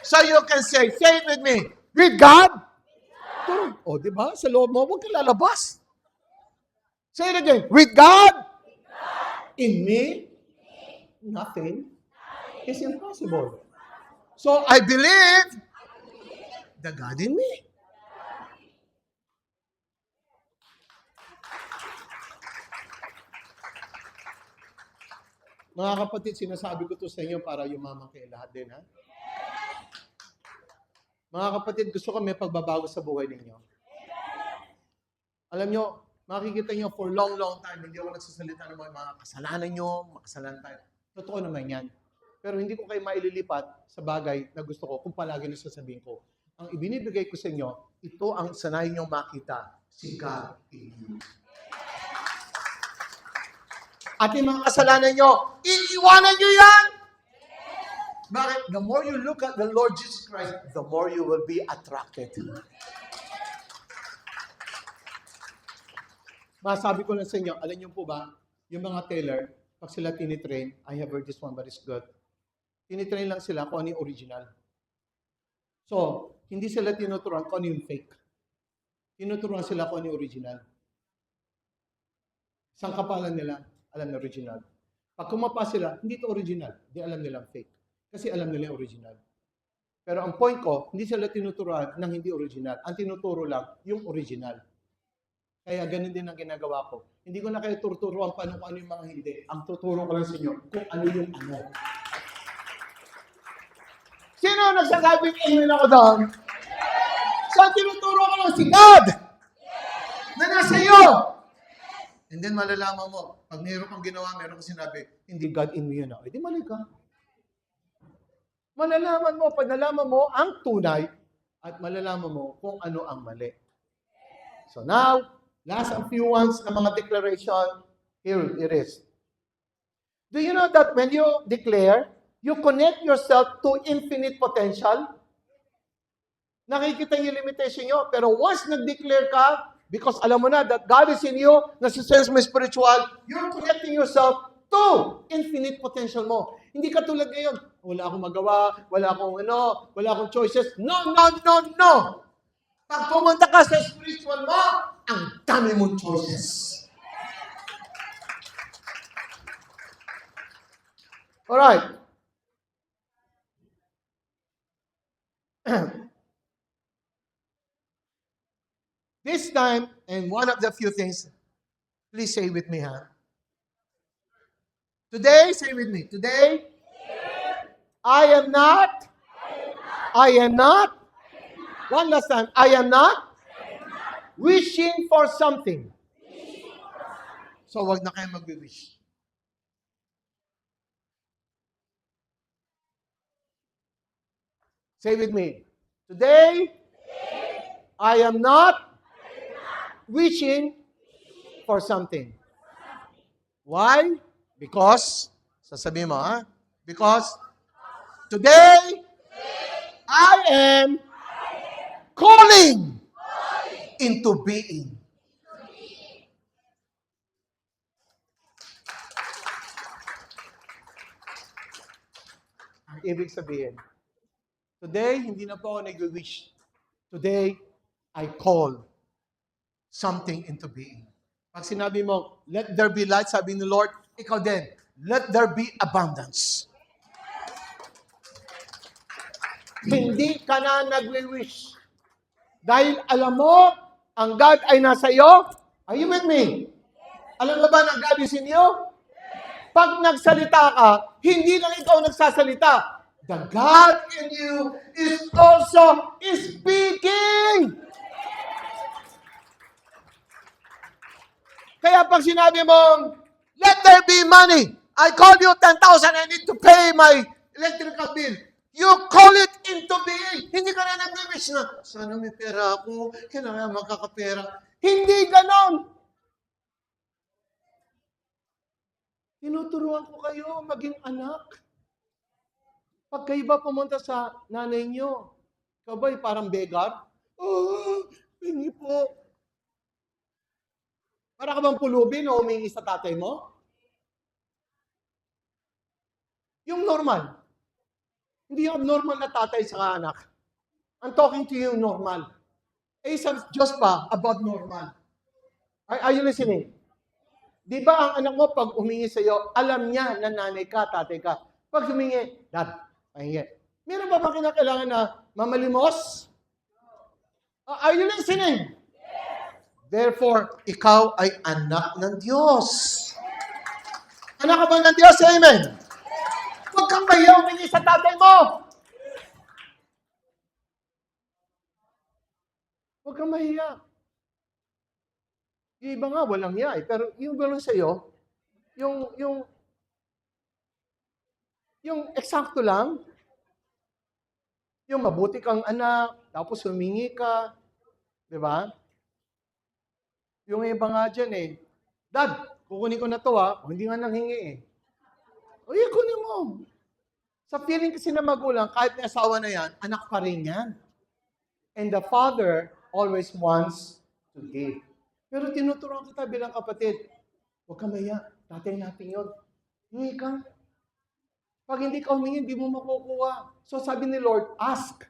So you can say it with me. With God? O, di ba? Sa loob mo, huwag ka lalabas. Say it again. With God? In me? Nothing is impossible. So I believe the God in me. Mga kapatid, sinasabi ko to sa inyo para yumaman kayo lahat din, ha? Mga kapatid, gusto ko may pagbabago sa buhay ninyo. Alam nyo, makikita nyo for long time, hindi ako nagsasalita ng mga kasalanan nyo, makasalanan tayo. Totoo naman yan. Pero hindi ko kayo maililipat sa bagay na gusto ko kung palagi na sasabihin ko. Ang ibinibigay ko sa inyo, ito ang sanayin nyo makita, si God in you. At yung mga kasalanan nyo, iiwanan nyo yan! Bakit? The more you look at the Lord Jesus Christ, the more you will be attracted. Masabi ko lang sa inyo, alam nyo po ba, yung mga tailor, pag sila tinitrain, I have heard this one but it's good. Tinitrain lang sila kung ano yung original. So, hindi sila tinuturuan kung ano yung fake. Tinuturuan sila kung ano yung original. Isang kapalan nila, alam na original. Pag kumapa sila, hindi ito original. Hindi alam nilang fake. Kasi alam nila yung original. Pero ang point ko, hindi sila tinuturuan ng hindi original. Ang tinuturo lang, yung original. Kaya ganun din ang ginagawa ko. Hindi ko na kayo tuturuan pa kung ano yung mga hindi. Ang tuturo ko lang sa inyo kung ano yung ano. Sino nagsasabing amen ako doon? So, tinuturo ko lang si God na nasa iyo. And then malalaman mo, pag mayroon kang ginawa, mayroon kang sinabi, hindi God in me yun. Eh di mali ka. Malalaman mo, pag nalaman mo ang tunay, at malalaman mo kung ano ang mali. So now, last a few ones na mga declaration, here it is. Do you know that when you declare, you connect yourself to infinite potential? Nakikita yung limitation nyo, pero once nag-declare ka, because alam mo na that God is in you, nasa-sense mo spiritual, you're connecting yourself to infinite potential mo. Hindi ka tulad ngayon, wala akong magawa, wala akong choices. No. Pag pumunta ka sa spiritual mo, ang dami mong choices. Alright. This time, and one of the few things, please say with me, ha? Today, say with me. Today, I am not. One last time. I am not wishing for something. So, wag na kayo mag-wish. Say with me. Today, I am not wishing for something. Why? Because, sasabihin mo, ha? Because today, I am calling into being. Ang ibig sabihin, today, hindi na po ako nag-wish. Today, I call something into being. Pag sinabi mo, let there be light, sabi ni Lord, ikaw din, let there be abundance. Hindi ka na nag-wish. Dahil alam mo, ang God ay nasa iyo. Are you with me? Alam mo ba na God is in you? Pag nagsalita ka, hindi lang ikaw nagsasalita. The God in you is also speaking. Kaya pag sinabi mong, let there be money. I call you 10,000, I need to pay my electrical bill. You call it into being. Hindi ka na nag-wish na, sana may pera ako, kailangan makakapera. Hindi ganon. Tinuturuan ko kayo maging anak. Pag kayo ba pumunta sa nanay nyo, ikaw ba'y parang beggar? Oh, hingi po. Para ka bang pulubin o humingi sa tatay mo? Yung normal. Hindi yung normal na tatay sa anak. I'm talking to you normal. Eh, sa Diyos pa, about normal. Are you listening? Di ba ang anak mo pag humingi sa iyo, alam niya na nanay ka, tatay ka. Pag humingi, Dad, pahingi. Meron ba kinakailangan na mamalimos? Are you listening? Therefore, ikaw ay anak ng Diyos. Anak ka ba ng Diyos? Amen. Huwag kang mahiya humingi sa tatay mo. Huwag kang mahiya. Yung iba nga, walang hiya eh. Pero yung gano'n sa'yo, yung eksakto lang, yung mabuti kang anak, tapos humingi ka, di ba? Yung iba nga dyan eh, Dad, kukunin ko na to hindi nga nanghingi eh. O yan, kunin mo. Sa feeling kasi na magulang, kahit may asawa na yan, anak pa rin yan. And the father always wants to give. Pero tinuturuan kita bilang kapatid, huwag ka maya, tatay natin yun. Hingi ka. Pag hindi ka humingi, hindi mo makukuha. So sabi ni Lord, ask.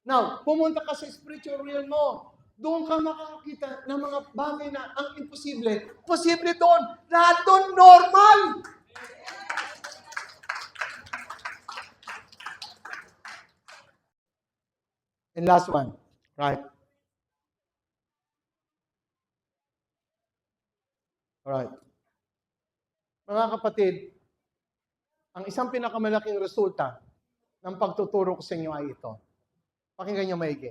Now, pumunta ka sa spiritual realm mo. Doon ka makakita ng mga bagay na ang imposible. Posible doon. Lahat doon normal. And last one. Right. Alright. Mga kapatid, ang isang pinakamalaking resulta ng pagtuturo ko sa inyo ay ito. Pakinggan nyo maigi.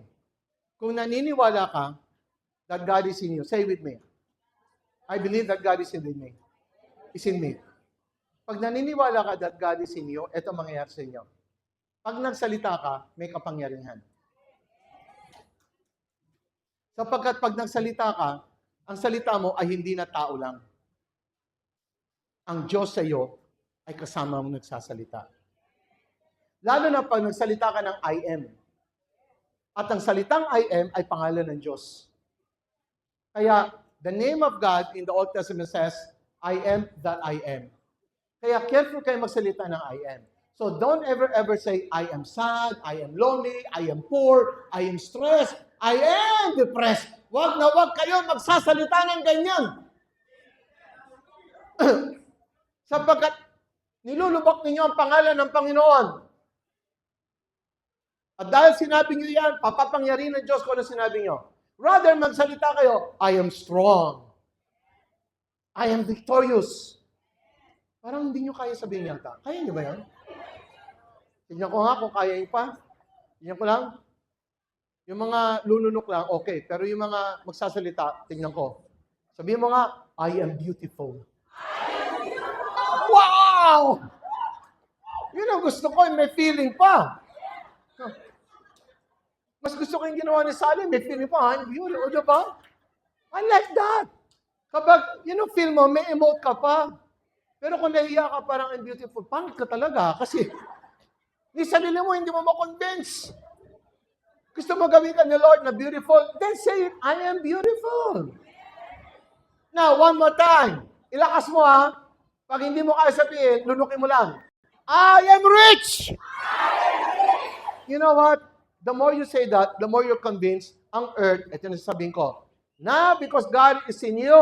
Kung naniniwala ka that God is in you, say with me, I believe that God is in me. Is in me. Pag naniniwala ka that God is in you, ito mangyayari sa inyo. Pag nagsalita ka, may kapangyarihan. Sapagkat pag nagsalita ka, ang salita mo ay hindi na tao lang. Ang Diyos sa iyo ay kasama mong nagsasalita. Lalo na pag nagsalita ka ng I am. At ang salitang I am ay pangalan ng Diyos. Kaya, the name of God in the Old Testament says, I am that I am. Kaya careful kayo magsalita ng I am. So don't ever say, I am sad, I am lonely, I am poor, I am stressed, I am depressed. Wag na wag kayo magsasalita ng ganyan. Sapagkat nilulubak ninyo ang pangalan ng Panginoon. At dahil sinabi niyo yan, papapangyarihan ng Diyos kung ano sinabi niyo. Rather, magsalita kayo, I am strong. I am victorious. Parang hindi niyo kaya sabihin yan. Kaya niyo ba yan? Tignan ko nga kung kaya niyo pa. Tignan ko lang. Yung mga lulunok lang, okay. Pero yung mga magsasalita, tignan ko. Sabihin mo nga, I am beautiful. Wow! Yun ang gusto ko, may feeling pa. Mas gusto ko yung ginawa ni Sally, may feeling pa, beautiful, o diba? I like that. Kapag, feel mo, may emote ka pa. Pero kung nahiya ka, parang I'm beautiful, pangit ka talaga. Kasi, ni sarili mo, hindi mo ma-convince. Gusto mo gawin ka ni Lord na beautiful, then say, I am beautiful. Now, one more time. Ilakas mo Pag hindi mo kaya sabihin, lunukin mo lang. I am rich! You know what? The more you say that, the more you're convinced, ang earth, ito na sabihin ko, na because God is in you,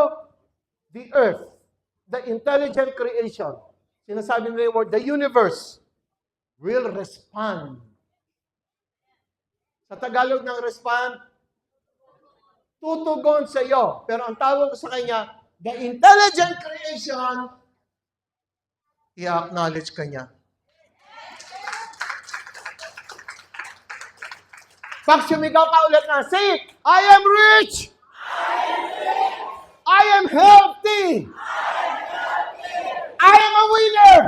the earth, the intelligent creation, sinasabi nila yung word, the universe, will respond. Sa Tagalog ng respond, tutugon sa iyo. Pero ang tawag ko sa kanya, the intelligent creation, i-acknowledge ka niya. Pag sumigaw ka ulit na, say it, I am rich! I am healthy! I am a winner!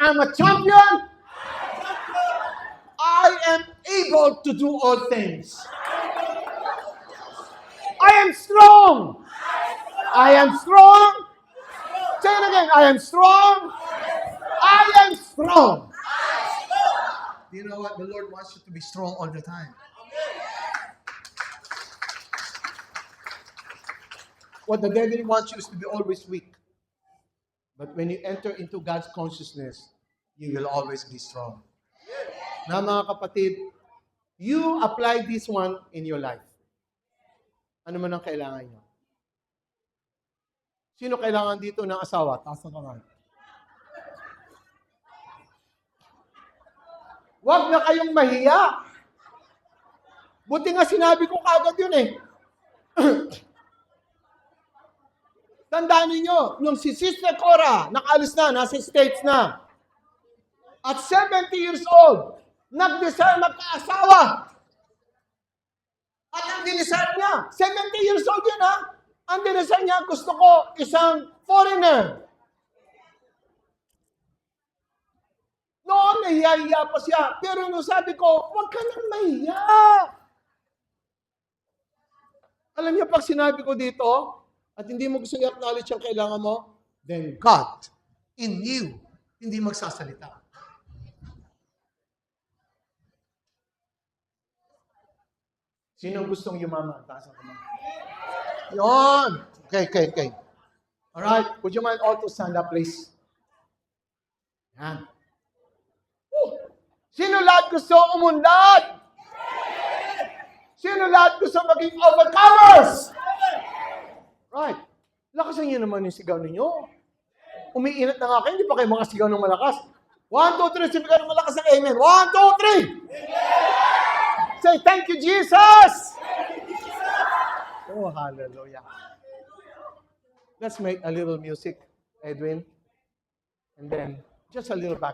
I'm a champion! I am able to do all things. I am strong! I am strong! Say it again, I am strong! I am strong! Do you know what? The Lord wants you to be strong all the time. What the devil wants you is to be always weak. But when you enter into God's consciousness, you will always be strong. Na mga kapatid, you apply this one in your life. Ano man ang kailangan nyo? Sino kailangan dito ng asawa? Taas na kamay. Huwag na kayong mahiya. Buti nga sinabi ko kagad yun eh. Tandaan ninyo, nung si Sister Cora, nakaalis na, nasa States na. At 70 years old, nag-desire magkaasawa. At ang dinisar niya, 70 years old yun ha. Ang dinisar niya, gusto ko isang foreigner. Noon, nahiya-hiya pa siya. Pero nung sabi ko, huwag ka nang mahiya. Alam niyo, pag sinabi ko dito, at hindi mo gusto i-acknowledge ang kailangan mo, then God in you, hindi magsasalita. Sinong gustong yumaman? Taas ang kamay. Yun! Okay. Alright, would you mind all to stand up, please? Yan. Sino lahat gusto umunlad? Sino lahat gusto maging overcomers? Right. Lakasan niyo naman yung sigaw ninyo. Umiinat na nga kayo, hindi pa kayo mga sigaw ng malakas. 1, 2, 3, sigaw ng malakas ng amen. 1, 2, 3! Say, thank you, Jesus! Oh, hallelujah. Let's make a little music, Edwin. And then, just a little back.